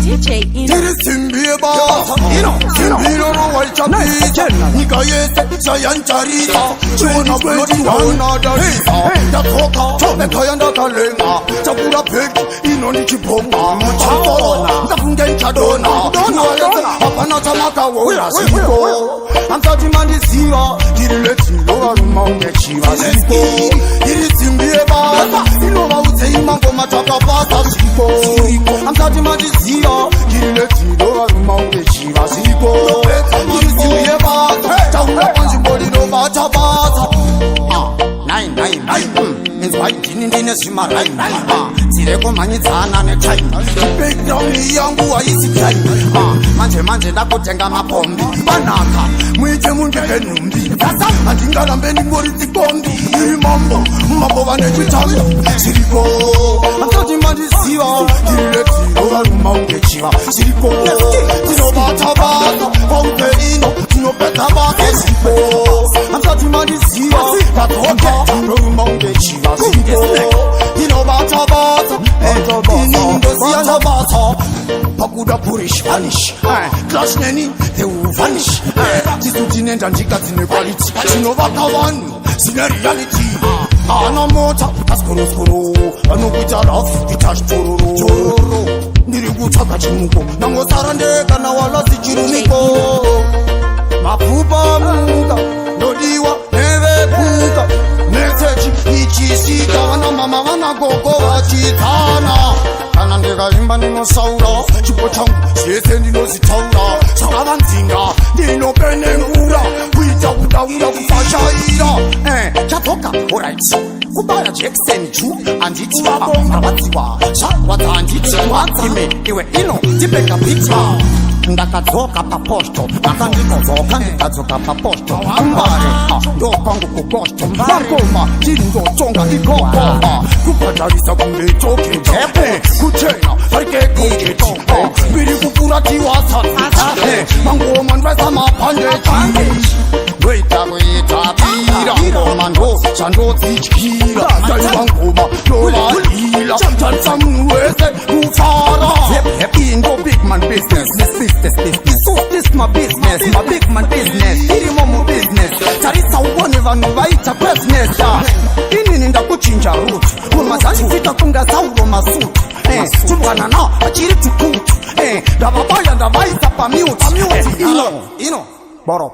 DJ Ino. Simbieba, Simbiro Walchapita, Nikayese, Sayan Charita, Chuna Peti, Wanadisa, Yakoka, Nekayanda Kalenga, Chapura Pek, Inonichiponga, Chapona, Nafungan Chadona, Apana Tamaka, Wola, Siko, and Tatiman is here, Direct Lower Mount Chiva, Siko, Simbieba, Inova would say Mambo Mataka Pata, Siko, and Tatiman is here, Direct Lower Mount Chiva, Siko, Simbieba, Tauna Panzibody no Bata. Nine, it's white in the Simara, Sireko Manizana and China. Big down the young boy is Manje Dakotenga Mapombi, Banaka, Mujamunga Numbi, and Tingala Bending Body Bondi, Mambo, Mabovane Chitalo, Siriko, and Tatiman is here, Direct over Mount Chiva, Siriko, Tino Bata, Pompeino, Tino Petaba, Siriko, and Tatiman is here, Tatoka. Mount Chiva, Inobata, Indosia, Pakuda Purish, vanish, Clash Nenny, they will vanish. Titutin and Jikat in equality, Sinovaka one, Sinariality, Anamota, Ascoro, Anukuta, Vitash Toro, Niriguta Chimuko, Namosarande, Kanawala, Jirumiko, Mapupa Muka, Nodiwa, Neve Puka. Ichisika na mama wana gogo wachitana kana ndega imba nino saura chipo changu siese ndino sitaura sanga nzinga ndino penengura kuita udaura kufashaira chatoka alright kubara Jackson chu anditi abatiwa shawata anditi watime iwe ino tipeka pizza ndakadzoka paposto akandikozoka ndikadzoka paposto ambare ndopangu kugosto mbakoma ndindotsonga ikoko kubhadharisa kungeitoke tepe kuchena harikekoketi biri kupuratiwasa mangoma ndwesa maphandechi ndoitakuitapira ngoma ndo chandodzityira taivangoma ndovalila chanisa munhu wese kufara indo big man business. So this my business, my big man business. Iri momo business. Tarisa uone vanu vaita business. Ini ndakuchinja route. Umazani fita kunga sauro masuit. Chumwana na achiri tukutu. Ndababaya ndabaisa pa mute. Ino, boro.